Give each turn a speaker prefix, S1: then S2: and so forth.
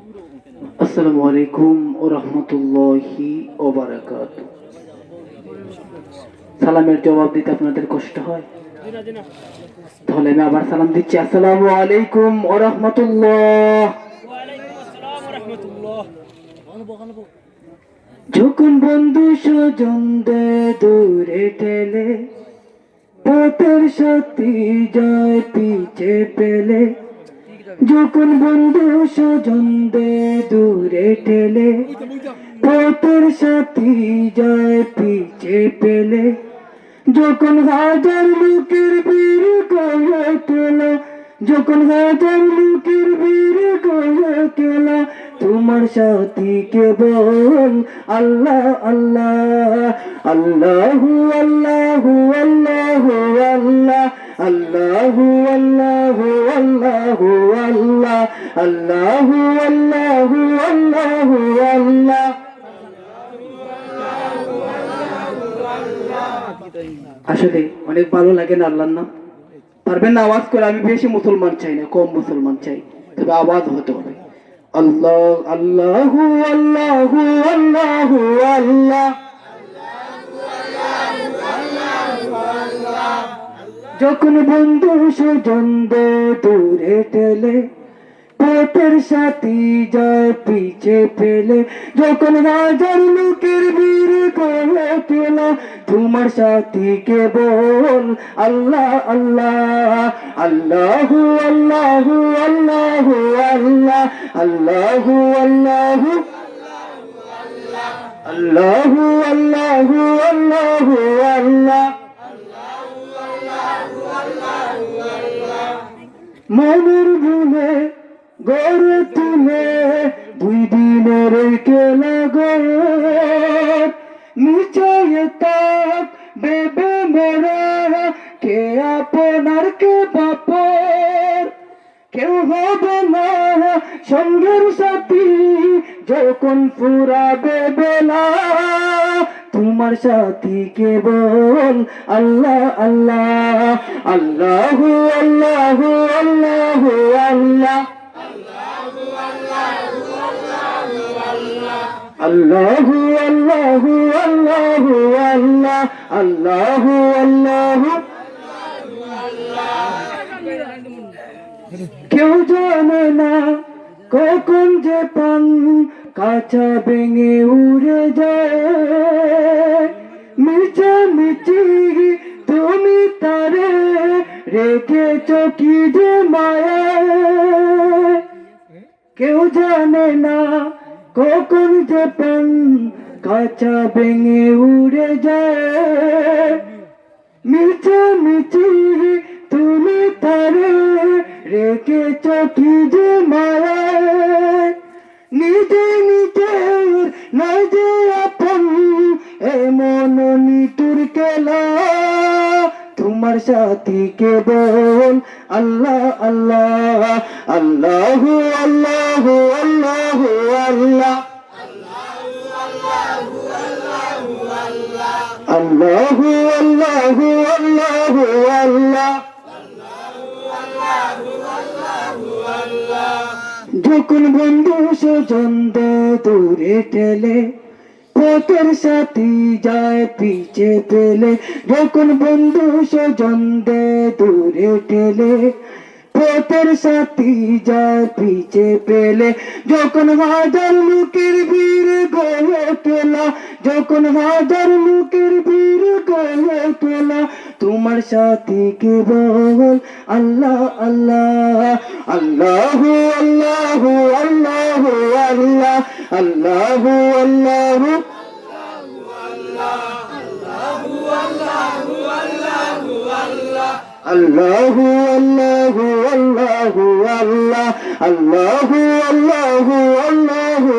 S1: আসসালামু আলাইকুম ওয়া রাহমাতুল্লাহি ওয়া বারাকাতুহু। সালামের জবাব দিতে আপনাদের কষ্ট হয়? তাহলে আমি আবার সালাম দিচ্ছি। আসসালামু আলাইকুম ওয়া রাহমাতুল্লাহ। যখন বন্ধু স্বজনদের দূরে ঠেলে, পথের সাথী যায় পিছে পেলে, যখন বন্ধু স্বজনদের দূরে ঠেলে, পথের সাথী যায় পিছে পেলে, যখন হাজার লোকের ভিড় গড়ে তোলা, যখন হাজার লোকের ভিড় গড়ে তোলা, তোমার সাথী কেবল আল্লাহ আল্লাহ। আল্লাহু আল্লাহু আল্লাহু আল্লাহ, আল্লাহু আল্লাহু আল্লাহু আল্লাহ, আল্লাহু আল্লাহু আল্লাহু আল্লাহ। আসলে অনেক ভালো লাগে না আল্লাহর নাম? পারবেন না আওয়াজ করে? আমি বেশি মুসলমান চাই না, কম মুসলমান চাই, তবে আওয়াজ হতে হবে। আল্লাহ আল্লাহু আল্লাহু আল্লাহু আল্লাহ। যখন বন্ধু স্বজনদের দূরে ঠেলে, পথের সাথী যায় পিছে ফেলে, যখন হাজার লোকের ভিড় গড়ে তোলা, তোমার সাথী কেবল আল্লাহ আল্লাহ। আল্লাহু আল্লাহু আল্লাহু আল্লাহ, আল্লাহু আল্লাহু আল্লাহু আল্লাহু আল্লাহু আল্লাহ। মনের ভুলে গড়ে তুলে দুই দিনের খেলা গড়, নিচে তাক বেবে মরা, কে আপনার কে বাপর, কেউ হবে না সঙ্গের সাথী যখন ফুরাবে বেলা, তোমার সাথী কেবল আল্লাহ আল্লাহ। আল্লাহু আল্লাহু আল্লাহু আল্লাহ, আল্লাহু আল্লাহু আল্লাহু আল্লাহ, আল্লাহু আল্লাহু। কেউ জানে না কখন যে পান কাঁচা ভেঙে উড়ে যায়, মিছে মিছি তুমি তারে রেখেছ কি যে মায়া। কেউ জানে না কখন যে পান কাঁচা ভেঙে উড়ে যায়, মিছে মিছি তুমি তারে রেখেছ কি যে মায়া। নিজে নিজের নাই যে আপন এমন নিতুর খেলা, তোমার সাথী কেবল আল্লাহ আল্লাহ। আল্লাহু আল্লাহু আল্লাহু আল্লাহ, আল্লাহু আল্লাহু আল্লাহু আল্লাহ। যখন বন্ধু স্বজনদের দূরে ঠেলে, পথের সাথী যায় পিছে ফেলে, যখন বন্ধু স্বজনদের দূরে ঠেলে, পথের সাথী যায় পিছে ফেলে, যখন হাজার লোকের ভিড় গড়ে তোলা, যখন হাজার লোকের ভিড় গড়ে তোলা, তোমার সাথী কেবল আল্লাহ আল্লাহ। আল্লাহু আল্লাহু আল্লাহু আল্লাহ, আল্লাহু আল্লাহু আল্লাহু আল্লাহু আল্লাহু আল্লাহ, আল্লাহু আল্লাহু আল্লাহু